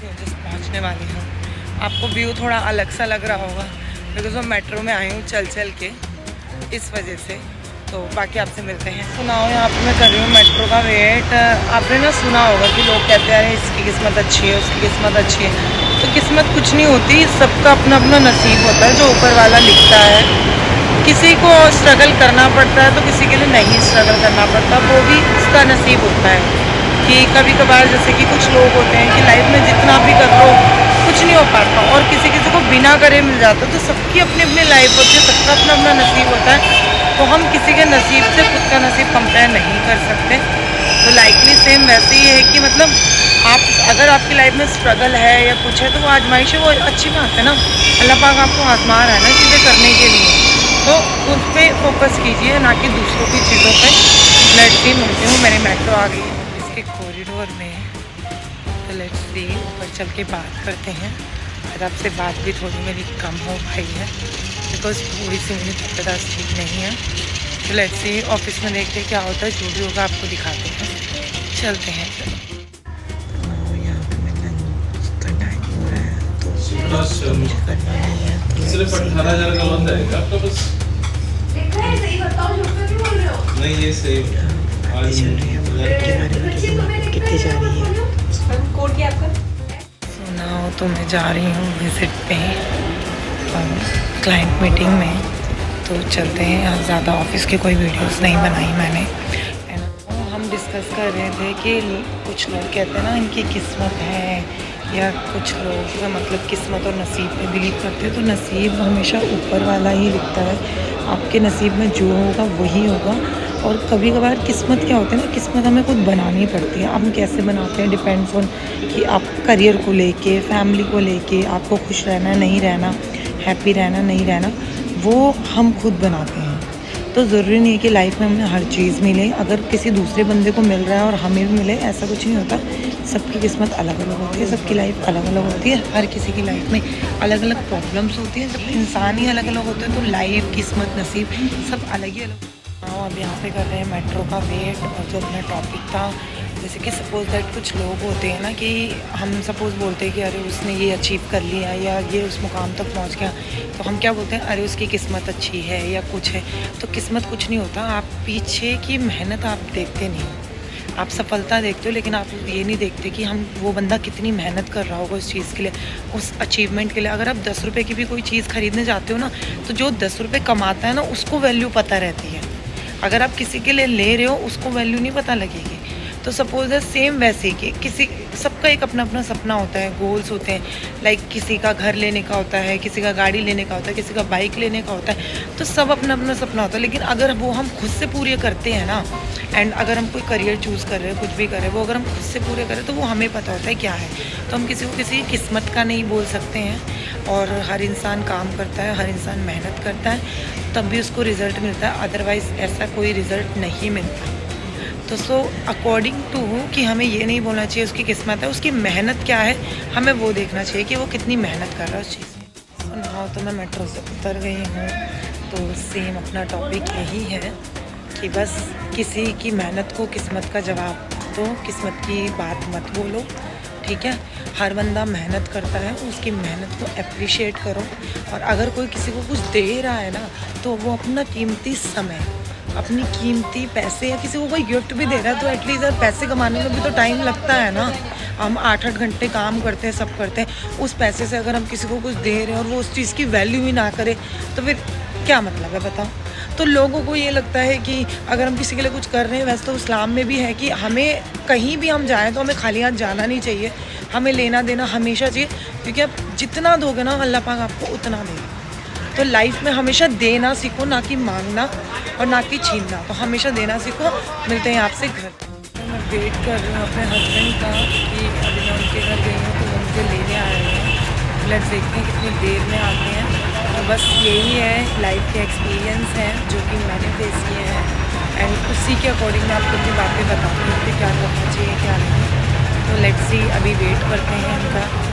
Just पहुंचने वाली हूँ। आपको व्यू थोड़ा अलग सा लग रहा होगा बिकॉज मैं मेट्रो में आई हूँ चल के, इस वजह से। तो बाकी आपसे मिलते हैं। सुनाओ, यहाँ पे मैं कर रही हूँ मेट्रो का वेट। आपने ना सुना होगा कि लोग कहते हैं इसकी किस्मत अच्छी है, उसकी किस्मत अच्छी है। तो किस्मत कुछ नहीं होती, सबका अपना अपना नसीब होता है जो ऊपर वाला लिखता है। किसी को स्ट्रगल करना पड़ता है तो किसी के लिए नहीं स्ट्रगल करना पड़ता, वो भी उसका नसीब होता है। कि कभी कभार जैसे कि कुछ लोग होते हैं कि लाइफ में जितना भी कर लो कुछ नहीं हो पाता, और किसी किसी को बिना करे मिल जाता। तो सबकी अपनी अपनी लाइफ होती है, सबका अपना अपना नसीब होता है। तो हम किसी के नसीब से खुद का नसीब कंपेयर नहीं कर सकते। तो लाइकली सेम वैसे ही है कि मतलब आप अगर आपकी लाइफ में स्ट्रगल है या कुछ है तो वो आजमाइश है, वो अच्छी बात है ना। अल्लाह पाक आपको आजमा रहा है ना चीज़ें करने के लिए, तो उस पर फोकस कीजिए ना कि दूसरों की चीज़ों पे। लेट्स सी, मिलती हूँ, मेरी मेट्रो आ गई है इसके कॉरिडोर में। तो लेट्स सी, ऊपर चल के बात करते हैं। और आपसे बात भी थोड़ी मेरी कम हो पाई है बिकॉज थोड़ी सी मेरी तबीयत ठीक नहीं है। तो लेट्स सी, ऑफिस में देखते क्या होता है, जो भी होगा आपको दिखाते हैं। चलते हैं। यहाँ पे मैं लंच का टाइम हो रहा है तो मुझे करना नहीं है। सिर्फ 18,000 का लोन जाएगा आपका बस। सही बताओ, झूठ क्यों बोल रहे हो? नहीं ये सही बातें चल रही है मार्केट के बारे में कि मार्केट कितनी जा रही है। कोड क्या आपका? सुनाओ, तो मैं जा रही हूँ विज़िट पे क्लाइंट मीटिंग में। तो चलते हैं। यहाँ ज़्यादा ऑफिस के कोई वीडियोस नहीं बनाई मैंने, है ना। हम डिस्कस कर रहे थे कि कुछ लोग कहते हैं ना इनकी किस्मत है, या कुछ लोग मतलब किस्मत और नसीब पे बिलीव करते हैं। तो नसीब हमेशा ऊपर वाला ही लिखता है, आपके नसीब में जो होगा वही होगा। और कभी कभार किस्मत क्या होता है ना, किस्मत हमें खुद बनानी पड़ती है। हम कैसे बनाते हैं डिपेंड्स ऑन कि आप करियर को लेके, फैमिली को लेके, आपको खुश रहना नहीं रहना, हैप्पी रहना नहीं रहना, वो हम खुद बनाते हैं। तो ज़रूरी नहीं है कि लाइफ में हमें हर चीज़ मिले। अगर किसी दूसरे बंदे को मिल रहा है और हमें भी मिले, ऐसा कुछ नहीं होता। सबकी किस्मत अलग अलग होती है, सबकी लाइफ अलग अलग होती है। हर किसी की लाइफ में अलग अलग प्रॉब्लम्स होती हैं। जब इंसान ही अलग अलग होते हैं तो लाइफ, किस्मत, नसीब सब अलग ही अलग। हाँ, अब यहाँ पे कर रहे हैं मेट्रो का वेट। और जो अपना टॉपिक था, जैसे कि सपोज दैट कुछ लोग होते हैं ना कि हम सपोज़ बोलते हैं कि अरे उसने ये अचीव कर लिया या ये उस मुकाम तक पहुँच गया, तो हम क्या बोलते हैं, अरे उसकी किस्मत अच्छी है या कुछ है। तो किस्मत कुछ नहीं होता, आप पीछे की मेहनत आप देखते नहीं हो। आप सफलता देखते हो लेकिन आप ये नहीं देखते कि हम वो बंदा कितनी मेहनत कर रहा होगा उस चीज़ के लिए, उस अचीवमेंट के लिए। अगर आप 10 रुपये की भी कोई चीज़ खरीदने जाते हो ना, तो जो 10 रुपये कमाता है ना उसको वैल्यू पता रहती है। अगर आप किसी के लिए ले रहे हो उसको वैल्यू नहीं पता लगेगी। तो सपोज है सेम वैसे कि किसी सबका एक अपना अपना सपना होता है, गोल्स होते हैं। लाइक किसी का घर लेने का होता है, किसी का गाड़ी लेने का होता है, किसी का बाइक लेने का होता है। तो सब अपना अपना सपना होता है, लेकिन अगर वो हम खुद से पूरे करते हैं ना, एंड अगर हम कोई करियर चूज़ कर रहे हैं, कुछ भी कर रहे हैं, वो अगर हम खुद से पूरे करें तो वो हमें पता होता है क्या है। तो हम किसी को किसी किस्मत का नहीं बोल सकते हैं। और हर इंसान काम करता है, हर इंसान मेहनत करता है, तब भी उसको रिज़ल्ट मिलता है। अदरवाइज़ ऐसा कोई रिज़ल्ट नहीं मिलता। तो सो अकॉर्डिंग टू कि हमें ये नहीं बोलना चाहिए उसकी किस्मत है, उसकी मेहनत क्या है, हमें वो देखना चाहिए कि वो कितनी मेहनत कर रहा है उस चीज़ में। हाँ, तो मैं मेट्रो से उतर गई हूँ। तो सेम अपना टॉपिक यही है कि बस किसी की मेहनत को किस्मत का जवाब दो, किस्मत की बात मत बोलो, ठीक है। हर बंदा मेहनत करता है, उसकी मेहनत को अप्रिशिएट करो। और अगर कोई किसी को कुछ दे रहा है ना, तो वो अपना कीमती समय, अपनी कीमती पैसे, या किसी को कोई गिफ्ट भी दे रहा है तो एटलीस्ट यार पैसे कमाने में भी तो टाइम लगता है ना। हम 8-8 घंटे काम करते हैं, सब करते हैं, उस पैसे से अगर हम किसी को कुछ दे रहे हैं और वो उस चीज़ की वैल्यू ही ना करे तो फिर क्या मतलब है, बताओ। तो लोगों को ये लगता है कि अगर हम किसी के लिए कुछ कर रहे हैं, वैसे तो इस्लाम में भी है कि हमें कहीं भी हम जाएँ तो हमें खाली हाथ जाना नहीं चाहिए, हमें लेना देना हमेशा चाहिए। क्योंकि आप जितना दोगे ना, अल्लाह पाक आपको उतना देगा। तो लाइफ में हमेशा देना सीखो, ना कि मांगना और ना कि छीनना। तो हमेशा देना सीखो। मिलते हैं आपसे घर। मैं वेट कर रही हूँ अपने हस्बैंड का कि अभी मैं उनके घर गई हूँ तो वो मुझे लेने आ रहे हैं। लेट्स देखते हैं कितनी देर में आते हैं। तो बस यही है, लाइफ के एक्सपीरियंस हैं जो कि मैंने फेस किए हैं, एंड उसी के अकॉर्डिंग मैं आपको अपनी बातें बताती हूँ कि क्या करना चाहिए क्या नहीं। तो लेट्स सी, अभी वेट करते हैं इनका।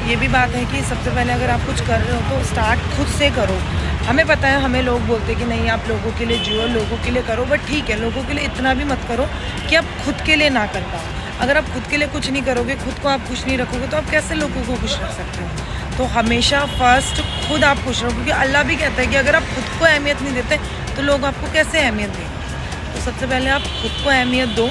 ये भी बात है कि सबसे पहले अगर आप कुछ कर रहे हो तो स्टार्ट खुद से करो। हमें पता है, हमें लोग बोलते हैं कि नहीं आप लोगों के लिए जियो, लोगों के लिए करो, बट ठीक है, लोगों के लिए इतना भी मत करो कि आप खुद के लिए ना कर पाओ। अगर आप खुद के लिए कुछ नहीं करोगे, खुद को आप खुश नहीं रखोगे, तो आप कैसे लोगों को खुश रख सकते हो? तो हमेशा फर्स्ट खुद आप खुश रहो, क्योंकि अल्लाह भी कहता है कि अगर आप खुद को अहमियत नहीं देते तो लोग आपको कैसे अहमियत देंगे। तो सबसे पहले आप खुद को अहमियत दो,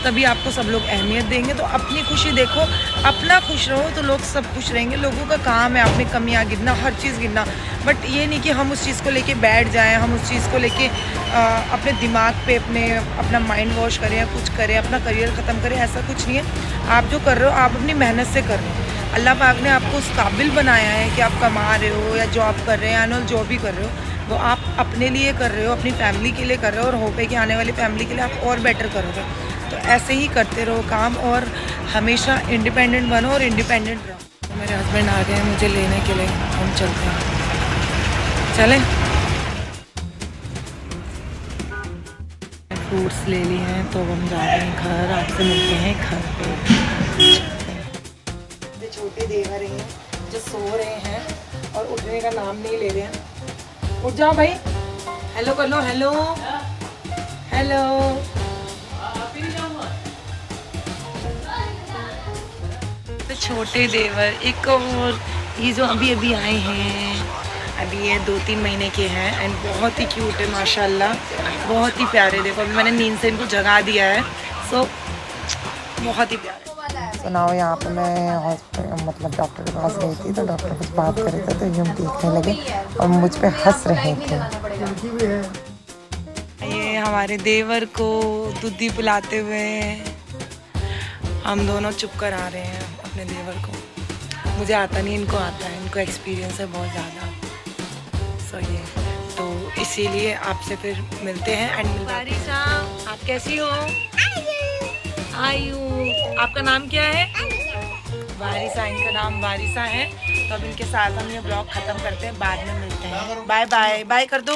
तभी आपको सब लोग अहमियत देंगे। तो अपनी खुशी देखो, अपना खुश रहो तो लोग सब खुश रहेंगे। लोगों का काम है अपनी कमियां गिनना, हर चीज़ गिनना, बट ये नहीं कि हम उस चीज़ को लेके बैठ जाएं, हम उस चीज़ को लेके अपने दिमाग पे अपना माइंड वॉश करें या कुछ करें, अपना करियर ख़त्म करें। ऐसा कुछ नहीं है। आप जो कर रहे हो आप अपनी मेहनत से कर रहे हो। अल्लाह पाक ने आपको उस काबिल बनाया है कि आप कमा रहे हो या जॉब कर रहे हैं, एनुअल जॉब भी कर रहे हो, वो आप अपने लिए कर रहे हो, अपनी फैमिली के लिए कर रहे हो, और होप है कि आने वाली फैमिली के लिए आप और बेटर करोगे। तो ऐसे ही करते रहो काम, और हमेशा इंडिपेंडेंट बनो और इंडिपेंडेंट रहो। तो मेरे हस्बैंड आ गए हैं मुझे लेने के लिए, हम चलते हैं, चलें। फ्रूट्स ले लिए हैं तो हम जा रहे हैं घर, आपसे मिलते हैं घर पे। छोटे देवर हैं जो सो रहे हैं और उठने का नाम नहीं ले रहे हैं। उठ जाओ भाई, हेलो कर लो, हेलो हेलो। तो छोटे देवर एक और ये जो अभी अभी आए हैं, अभी ये 2-3 महीने के हैं, एंड बहुत ही क्यूट है माशाल्लाह, बहुत ही प्यारे। देखो अभी मैंने नींद से इनको जगा दिया है, सो बहुत ही प्यारे। तो नाउ यहाँ पे मैं हॉस्पिटल मतलब डॉक्टर के पास गई थी, तो डॉक्टर कुछ बात कर रहे थे तो ये देखने लगे और मुझ पे हंस रहे थे। ये हमारे देवर को दूधी पिलाते हुए हम दोनों चुप कर आ रहे हैं अपने देवर को। मुझे आता नहीं, इनको आता है, इनको एक्सपीरियंस है बहुत ज़्यादा। सो ये तो इसीलिए आपसे फिर मिलते हैं। एंड वारिसा, आप कैसी हो? आयु, आपका नाम क्या है? वारिसा, इनका नाम वारिसा है। तो अब इनके साथ हम ये ब्लॉग ख़त्म करते हैं, बाद में मिलते हैं। बाय बाय, बाय कर दो।